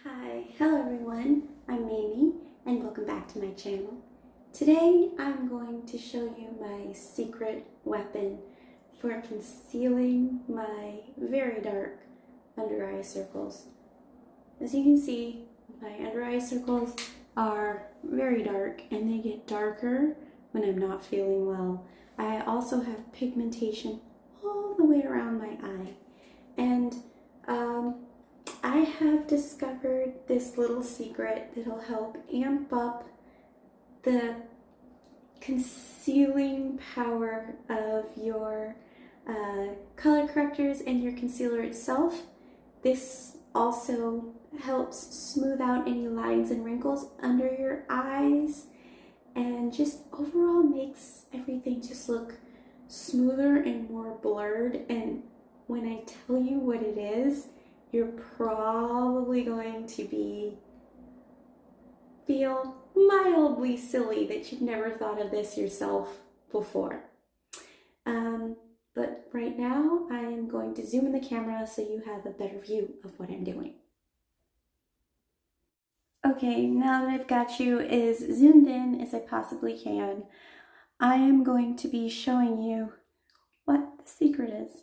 Hello everyone, I'm Mamie and welcome back to my channel. Today I'm going to show you my secret weapon for concealing my very dark under eye circles. As you can see, my under eye circles are very dark and they get darker when I'm not feeling well. I also have pigmentation all the way around my eye, and I have discovered this little secret that'll help amp up the concealing power of your color correctors and your concealer itself. This also helps smooth out any lines and wrinkles under your eyes and just overall makes everything just look smoother and more blurred. And when I tell you what it is, you're probably going to feel mildly silly that you've never thought of this yourself before. But right now I am going to zoom in the camera so you have a better view of what I'm doing. Okay, now that I've got you as zoomed in as I possibly can, I am going to be showing you what the secret is.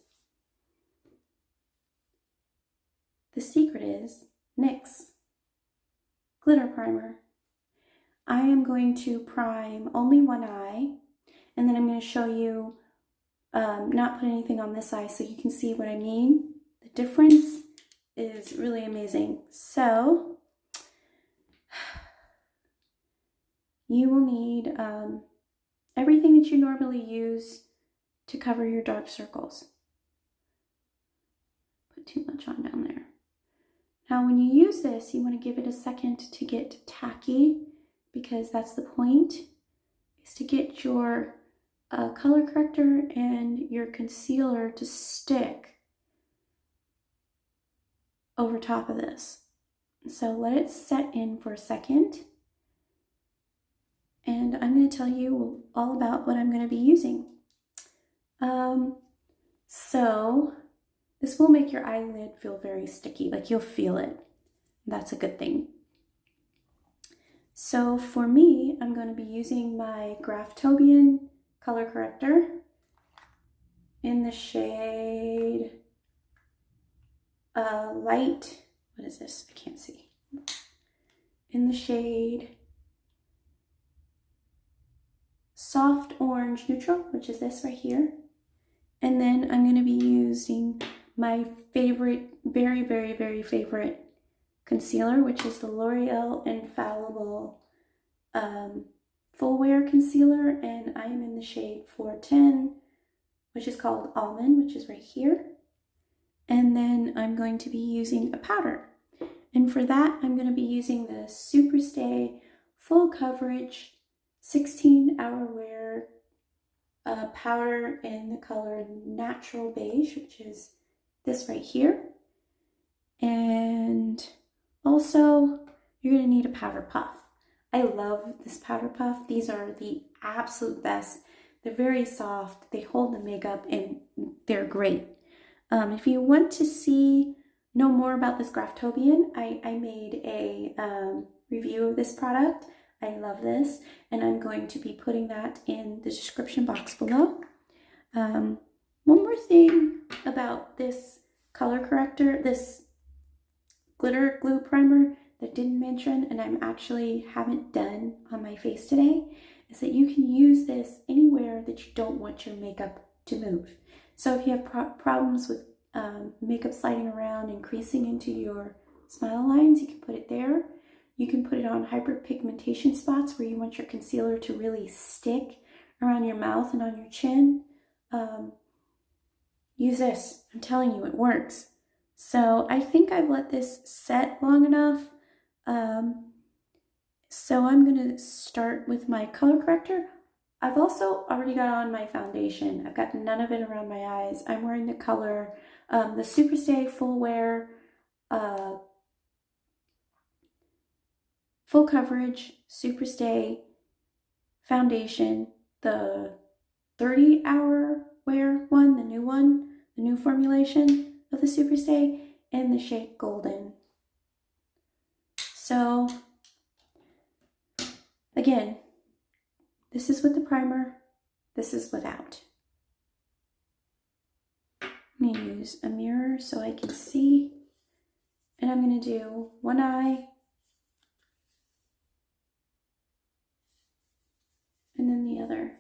The secret is NYX Glitter Primer. I am going to prime only one eye, and then I'm going to show you not put anything on this eye so you can see what I mean. The difference is really amazing. So you will need everything that you normally use to cover your dark circles. Put too much on down there. Now when you use this, you want to give it a second to get tacky, because that's the point, is to get your color corrector and your concealer to stick over top of this. So let it set in for a second, and I'm going to tell you all about what I'm going to be using. So this will make your eyelid feel very sticky, like you'll feel it. That's a good thing. So for me, I'm going to be using my Graphtobian color corrector in the shade light, what is this? I can't see. In the shade soft orange neutral, which is this right here. And then I'm going to be using my favorite, very favorite concealer, which is the L'Oreal Infallible Full Wear Concealer, and I'm in the shade 410, which is called Almond, which is right here. And then I'm going to be using a powder, and for that I'm going to be using the Superstay Full Coverage 16-Hour Wear powder in the color Natural Beige, which is this right here. And also you're going to need a powder puff. I love this powder puff. These are the absolute best. They're very soft, they hold the makeup, and they're great. If you want to know more about this Graphtobian, I made a review of this product. I love this, and I'm going to be putting that in the description box below. One more thing about this color corrector, this glitter glue primer that I didn't mention, and I'm actually haven't done on my face today, is that you can use this anywhere that you don't want your makeup to move. So if you have problems with makeup sliding around and creasing into your smile lines, you can put it there. You can put it on hyperpigmentation spots where you want your concealer to really stick around your mouth and on your chin. Use this. I'm telling you, it works. So I think I've let this set long enough. So I'm going to start with my color corrector. I've also already got on my foundation. I've got none of it around my eyes. I'm wearing the color, the Superstay Full Wear Full Coverage Superstay foundation, the 30-hour wear one, the new formulation of the Superstay, in the shade Golden. So again, this is with the primer, this is without. I'm going to use a mirror so I can see, and I'm going to do one eye and then the other.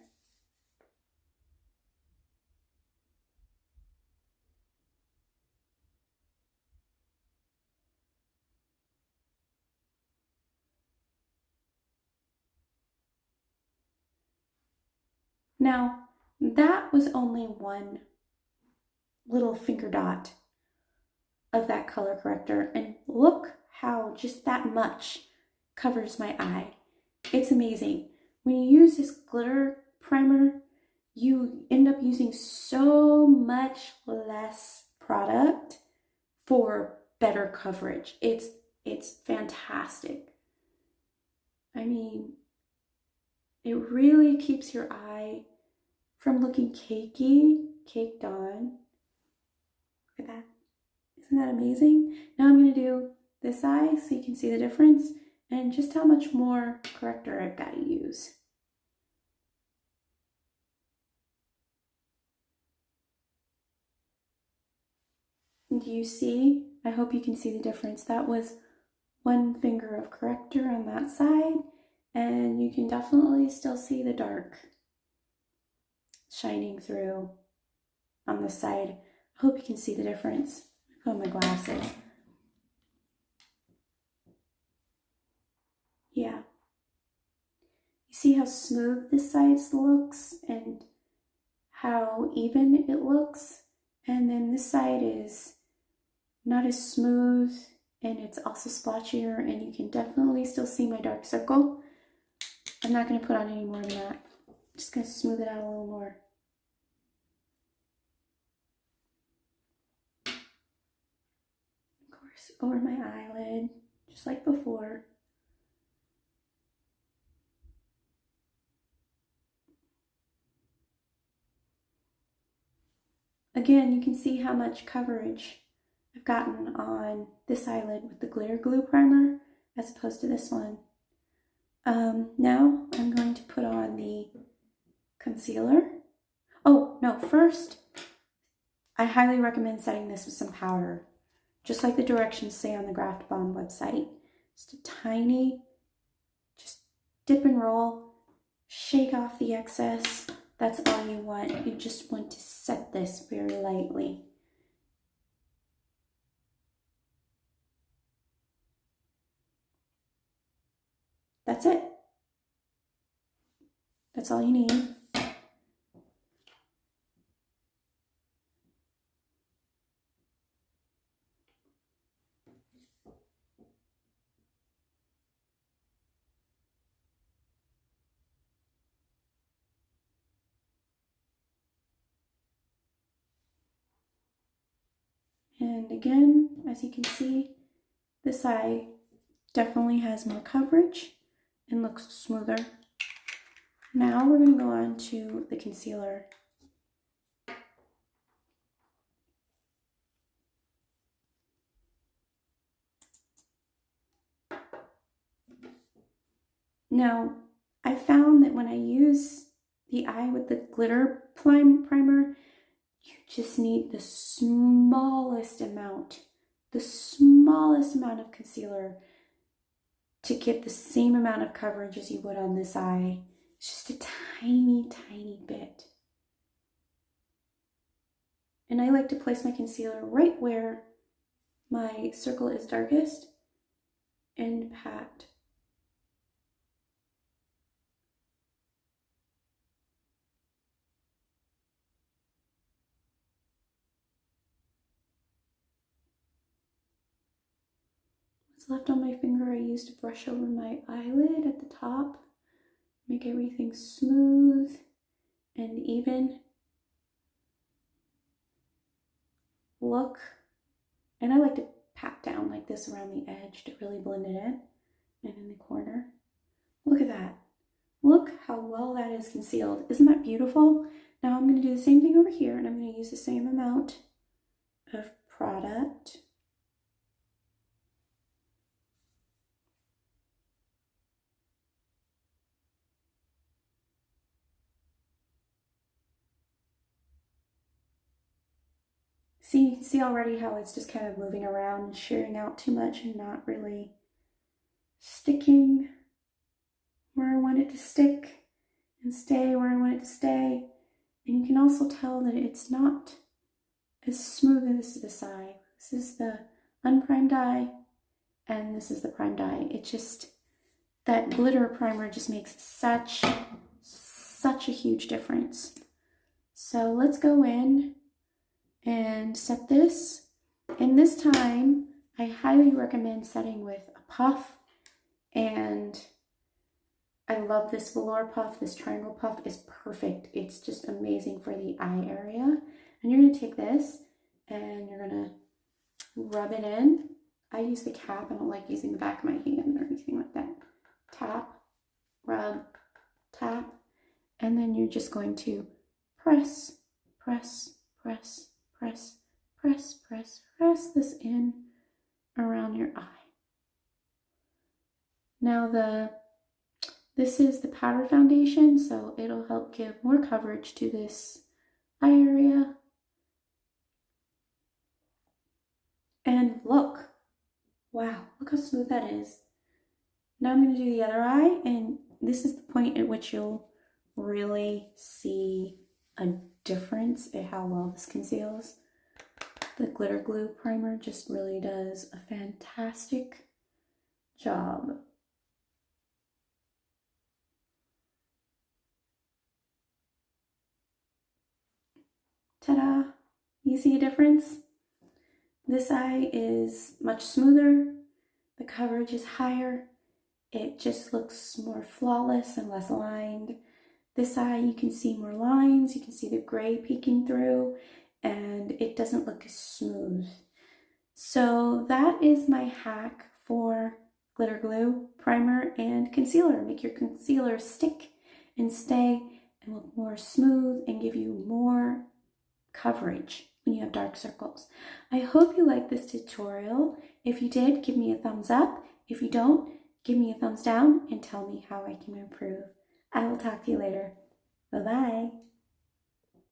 Now, that was only one little finger dot of that color corrector, and look how just that much covers my eye. It's amazing. When you use this glitter primer, you end up using so much less product for better coverage. It's fantastic. I mean, it really keeps your eye from looking caked on. Look at that. Isn't that amazing? Now I'm going to do this eye so you can see the difference and just how much more corrector I've got to use. Do you see? I hope you can see the difference. That was one finger of corrector on that side, and you can definitely still see the dark shining through on this side. I hope you can see the difference. Put on my glasses. Yeah. You see how smooth this side looks and how even it looks? And then this side is not as smooth, and it's also splotchier, and you can definitely still see my dark circle. I'm not going to put on any more than that. I'm just going to smooth it out a little more. Of course, over my eyelid, just like before. Again, you can see how much coverage I've gotten on this eyelid with the glitter glue primer as opposed to this one. Now I'm going to put on the concealer. Oh, no, first, I highly recommend setting this with some powder, just like the directions say on the Graphtobian website. Just a tiny, just dip and roll, shake off the excess. That's all you want. You just want to set this very lightly. That's it. That's all you need. And again, as you can see, this eye definitely has more coverage and looks smoother. Now we're going to go on to the concealer. Now, I found that when I use the eye with the glitter primer, you just need the smallest amount of concealer to get the same amount of coverage as you would on this eye. It's just a tiny, tiny bit. And I like to place my concealer right where my circle is darkest and pat. What's left on my finger I use to brush over my eyelid at the top. Make everything smooth and even. Look, and I like to pat down like this around the edge to really blend it in and in the corner. Look at that. Look how well that is concealed. Isn't that beautiful? Now I'm going to do the same thing over here, and I'm going to use the same amount of product. See already how it's just kind of moving around and shearing out too much and not really sticking where I want it to stick and stay where I want it to stay. And you can also tell that it's not as smooth as this eye. This is the unprimed eye and this is the primed eye. It just, that glitter primer just makes such a huge difference. So let's go in and set this. And this time, I highly recommend setting with a puff. And I love this velour puff. This triangle puff is perfect. It's just amazing for the eye area. And you're gonna take this and you're gonna rub it in. I use the cap. I don't like using the back of my hand or anything like that. Tap, rub, tap. And then you're just going to press, press, press, press, press, press, press this in around your eye. Now this is the powder foundation, so it'll help give more coverage to this eye area. And look, wow, look how smooth that is. Now I'm going to do the other eye, and this is the point at which you'll really see a difference in how well this conceals. The glitter glue primer just really does a fantastic job. Ta-da! You see a difference? This eye is much smoother. The coverage is higher. It just looks more flawless and less lined. This eye, you can see more lines, you can see the gray peeking through, and it doesn't look as smooth. So that is my hack for glitter glue, primer, and concealer. Make your concealer stick and stay and look more smooth and give you more coverage when you have dark circles. I hope you liked this tutorial. If you did, give me a thumbs up. If you don't, give me a thumbs down and tell me how I can improve. I will talk to you later. Bye-bye.